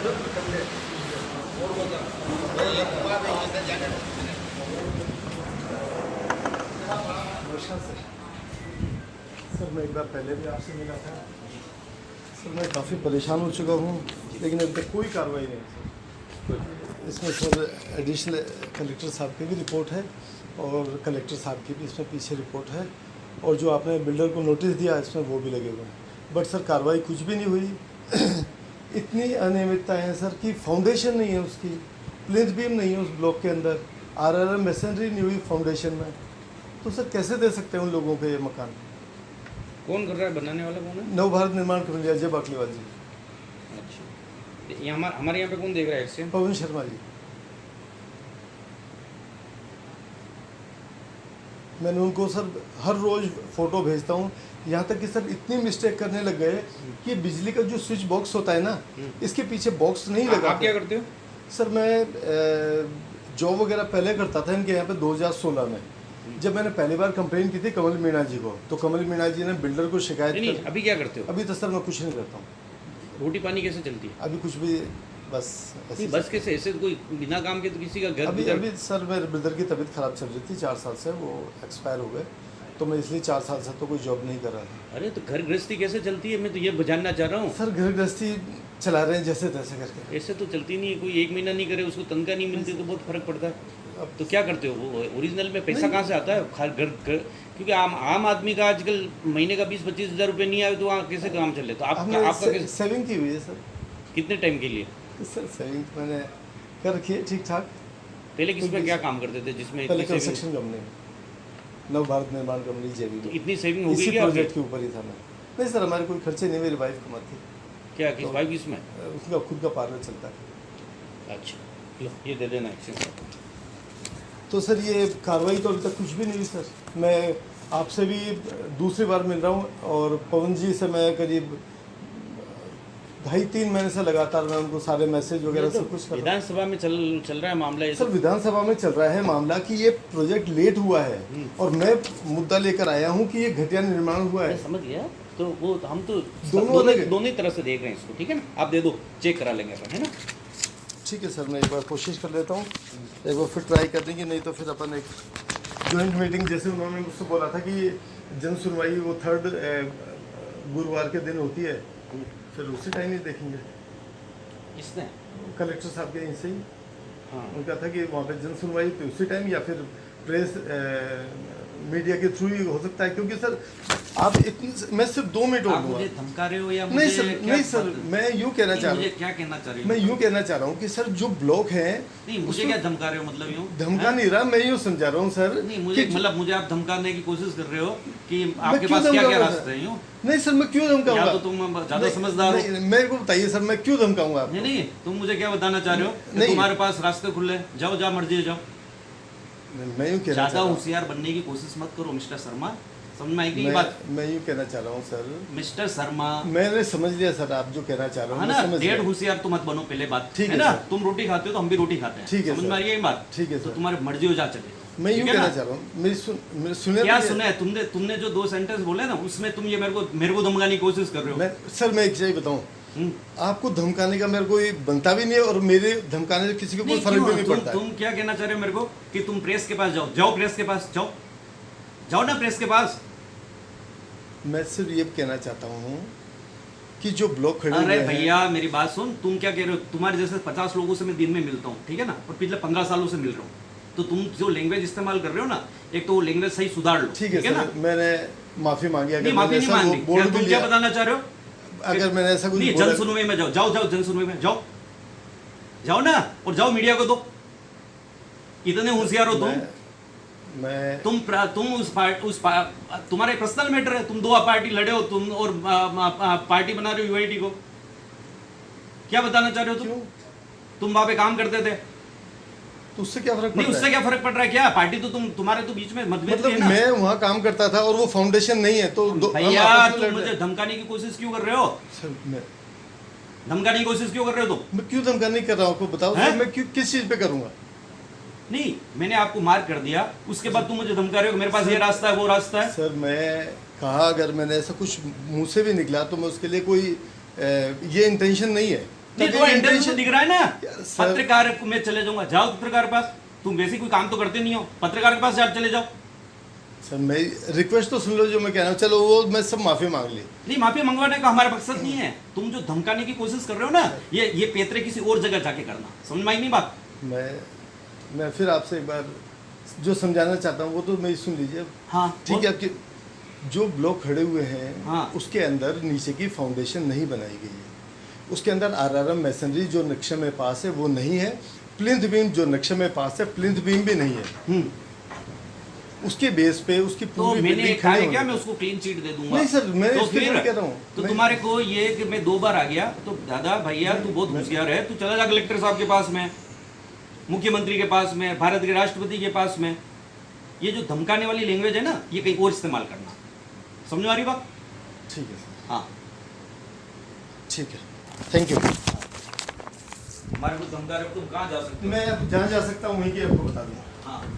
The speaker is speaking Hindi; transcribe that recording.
सर मैं एक बार पहले भी आपसे मिला था सर। मैं काफ़ी परेशान हो चुका हूँ, लेकिन अभी तक कोई कार्रवाई नहीं है। इसमें सर एडिशनल कलेक्टर साहब की भी रिपोर्ट है और कलेक्टर साहब की भी इसमें पीछे रिपोर्ट है, और जो आपने बिल्डर को नोटिस दिया इसमें वो भी लगे हुए हैं, बट सर कार्रवाई कुछ भी नहीं हुई। इतनी अनियमितताएँ हैं सर कि फाउंडेशन नहीं है उसकी, प्लिंथ बीम नहीं है उस ब्लॉक के अंदर, RRM मशीनरी नहीं हुई फाउंडेशन में, तो सर कैसे दे सकते हैं उन लोगों को ये मकान? कौन कर रहा है, बनाने वाला कौन है? नव भारत निर्माण कंपनी अजय बाकलीवाल जी। अच्छा, ये हमारे यहाँ पे कौन देख रहा है इससे? पवन शर्मा जी। मैंने उनको सर हर रोज़ फ़ोटो भेजता हूँ, यहाँ तक कि सर इतनी मिस्टेक करने लग गए कि बिजली का जो स्विच बॉक्स होता है ना, इसके पीछे बॉक्स नहीं लगा। आप क्या करते हो? सर मैं जॉब वगैरह पहले करता था इनके यहाँ पे 2016 में। जब मैंने पहली बार कंप्लेन की थी कमल मीणा जी को, तो कमल मीणा जी ने बिल्डर को शिकायत नहीं, अभी क्या करते हो? अभी तो सर मैं कुछ नहीं करता हूँ। रोटी पानी कैसे चलती है? अभी कुछ भी, बस नहीं, बस कैसे? ऐसे तो कोई बिना काम के तो किसी का घर अभी सर मेरे ब्रदर की तबीयत ख़राब चल रही थी 4 साल से, वो एक्सपायर हो गए, तो मैं इसलिए 4 साल से तो कोई जॉब नहीं कर रहा था। अरे तो घर गृहस्थी कैसे चलती है, मैं तो ये जानना चाह रहा हूँ। सर घर गृहस्थी चला रहे हैं जैसे तैसे करके। ऐसे तो चलती नहीं है, कोई 1 महीना नहीं करे उसको तनख्वाह नहीं मिलती तो बहुत फर्क पड़ता है। अब तो क्या करते हो? वो ओरिजिनल में पैसा कहाँ से आता है? घर क्योंकि आम आदमी का आजकल महीने का 20-25 हज़ार रुपये नहीं आए तो वहाँ कैसे काम चले? तो आपका कैसे सेविंग की हुई है सर? कितने टाइम के लिए? सर सेविंग मैंने कर रखी है ठीक ठाक। पहले किसमें क्या काम करते थे जिसमें पहले कंस्ट्रक्शन कंपनी, नव भारत निर्माण कंपनी जेबी, तो इतनी सेविंग हो गई इसी क्या प्रोजेक्ट के ऊपर ही था मैं। नहीं सर हमारे कोई खर्चे नहीं, मेरी वाइफ कमाती है। क्या किस भाई किसमें? उसका खुद का पार्लर चलता है। अच्छा लो ये दे देना एक्शन। तो सर ये कार्रवाई तो अभी तक कुछ भी नहीं हुई सर। मैं आपसे भी दूसरी बार मिल रहा हूँ, और पवन जी से मैं करीब 2.5-3 महीने से लगातार मैं उनको सारे मैसेज वगैरह सब कुछ कर रहा हूँ। विधानसभा में चल रहा है मामला ये सर विधानसभा में चल रहा है मामला कि ये प्रोजेक्ट लेट हुआ है, और मैं मुद्दा लेकर आया हूँ कि ये घटिया निर्माण हुआ है। समझ गया, तो वो हम तो दोनों ही तरह से देख रहे हैं इसको, ठीक है ना? आप दे दो, चेक करा लेंगे अपन, है ना? ठीक है सर, मैं एक बार कोशिश कर लेता हूँ, एक बार फिर ट्राई कर देंगे, नहीं तो फिर अपन एक जॉइंट मीटिंग, जैसे उन्होंने मुझसे बोला था कि जन सुनवाई वो 3rd गुरुवार के दिन होती है, फिर उसी टाइम ही देखेंगे। किसने? कलेक्टर साहब के यहीं से ही। हाँ, उनका था कि वहाँ पे जन सुनवाई तो उसी टाइम, या फिर प्रेस मीडिया के थ्रू ही हो सकता है, क्योंकि सर आप इतनी, मैं सिर्फ 2 मिनट आप मुझे धमका रहे हो या मुझे नहीं सर मैं यूँ कहना चाह रहा हूँ, क्या कहना चाह रहे हो? मैं यूँ कहना चाह रहा हूँ कि सर जो ब्लॉक है, नहीं मुझे क्या धमका रहे हो, मतलब यूँ धमका नहीं रहा, मैं यूँ समझा रहा हूँ सर। नहीं मुझे मतलब मुझे आप धमकाने की कोशिश कर रहे हो कि आपके पास क्या क्या रास्ते हैं? यूँ नहीं सर मैं क्यों धमकाऊंगा? या तो तुम ज्यादा समझदार हो। मेरे को बताइए सर, मैं क्यों धमकाऊंगा? नहीं तुम मुझे क्या बताना चाह रहे हो कि तुम्हारे पास रास्ते खुले, जाओ जहाँ मर्जी जाओ। मैं यूँ कहना ज्यादा होशियार बनने की कोशिश मत करो मिस्टर शर्मा, समझ में आएगी ये बात? मैं यूँ कहना चाह रहा हूँ सर। मिस्टर शर्मा मैंने समझ लिया सर आप जो कहना चाह रहे हो, ना, डेढ़ होशियार तो मत बनो पहले बात, ठीक है ना? तुम रोटी खाते हो तो हम भी रोटी खाते हैं, ठीक है, समझ में आ रही है बात? ठीक है, तो तुम्हारी मर्जी हो जा चले। मैं यूँ कहना चाह रहा हूँ, मेरी सुने क्या सुना है तुमने जो 2 सेंटेंस बोले ना, उसमें तुम ये मेरे को धमकाने की कोशिश कर रहे हो। सर मैं एक चीज बताऊँ, आपको धमकाने का मेरे को बनता भी नहीं है, और मेरे धमकाने से किसी को कोई फर्क भी नहीं पड़ता। तुम क्या कहना चाह रहे हो मेरे को कि तुम प्रेस के पास जाओ प्रेस के पास जाओ ना प्रेस के पास। मैं सिर्फ ये कहना चाहता हूँ कि जो ब्लॉक खड़े हुए हैं। अरे भैया मेरी बात सुन, तुम क्या कह रहे हो? तुम्हारे जैसे 50 लोगों से मैं दिन में मिलता हूँ, ठीक है ना? और पिछले 15 सालों से मिल रहा हूँ, तो तुम जो लैंग्वेज इस्तेमाल कर रहे हो ना, एक तो वो लैंग्वेज सही सुधार लो, ठीक है ना? मैंने माफी मांगी, अगर माफी नहीं मांगी, तुम क्या बताना चाह रहे हो? अगर मैंने ऐसा कुछ जन सुनवाई में जाओ जन सुनवाई में जाओ ना, और जाओ मीडिया को दो। इतने होशियार हो तुम तुम्हारे पर्सनल मैटर है, तुम 2 पार्टी लड़े हो तुम, और पार्टी बना रहे हो यूआईटी को। क्या बताना चाह रहे हो तुम वहां पे काम करते थे, तो उससे क्या फर्क पड़ रहा है? उससे क्या फर्क पड़ रहा है? क्या पार्टी तो तुम्हारे तो बीच में मतभेद मतलब है ना? मैं वहाँ काम करता था और वो फाउंडेशन नहीं है, तो भैया तुम मुझे धमकाने की कोशिश क्यों कर रहे हो? सर मैं धमकाने की कोशिश क्यों कर रहे हो तुम? मैं क्यों धमकाने नहीं कर रहा हूँ, आपको बताओ सर, मैं क्यों किस चीज पे करूँगा? नहीं मैंने आपको मार्क कर दिया, उसके बाद तुम मुझे धमका रहे हो मेरे पास ये रास्ता है वो रास्ता है। सर मैं कहा, अगर मैंने ऐसा कुछ मुंह से भी निकला तो मैं उसके लिए कोई ये इंटेंशन नहीं है। नहीं तो इंटरव्यू से दिख रहा है ना, यार, सर- पत्रकार को मैं चले जाऊंगा, जाओ पत्रकार के पास, तुम वैसे कोई काम तो करते नहीं हो, पत्रकार के पास जा चले जाओ। सर मेरी रिक्वेस्ट तो सुन लो जो मैं कह रहा हूँ, चलो वो मैं सब माफी मांग ली। नहीं, माफी मंगवाने का हमारा मकसद नहीं है, तुम जो धमकाने की कोशिश कर रहे हो ना, ये पेतरे किसी और जगह जाके करना, समझ में आई नहीं बात? मैं फिर आपसे एक बार जो समझाना चाहता हूँ वो तो मेरी सुन लीजिए। हाँ ठीक है, आपके जो ब्लॉक खड़े हुए हैं हाँ। उसके अंदर नीचे की फाउंडेशन नहीं बनाई गई है, उसके अंदर आरआरएम मैसनरी जो नक्शे में पास है वो नहीं है, प्लिंथ बीम जो नक्शे में पास है प्लिंथ बीम भी नहीं है। उसके बेस पे उसकी तो पूरी मैंने बिल्डिंग कहा खड़ी है क्या होने मैं पे। उसको क्लीन चिट दे दूंगा? नहीं सर, मैं तो इसके लिए फिर कह रहा हूँ। तो मैं- तुम्हारे को ये कि मैं 2 बार आ गया तो दादा भैया तू बहुत होशियार है, तू चला जा कलेक्टर साहब के पास में, मुख्यमंत्री के पास में, भारत के राष्ट्रपति के पास में। ये जो धमकाने वाली लैंग्वेज है ना, ये कहीं और इस्तेमाल करना, समझ में आ रही बात? ठीक है सर, हाँ, ठीक है, थैंक यू। हमारे को धमका रहे हो, तुम कहाँ जा सकते हो? मैं अब जहाँ जा सकता हूँ वहीं की आपको बता दूँ। हाँ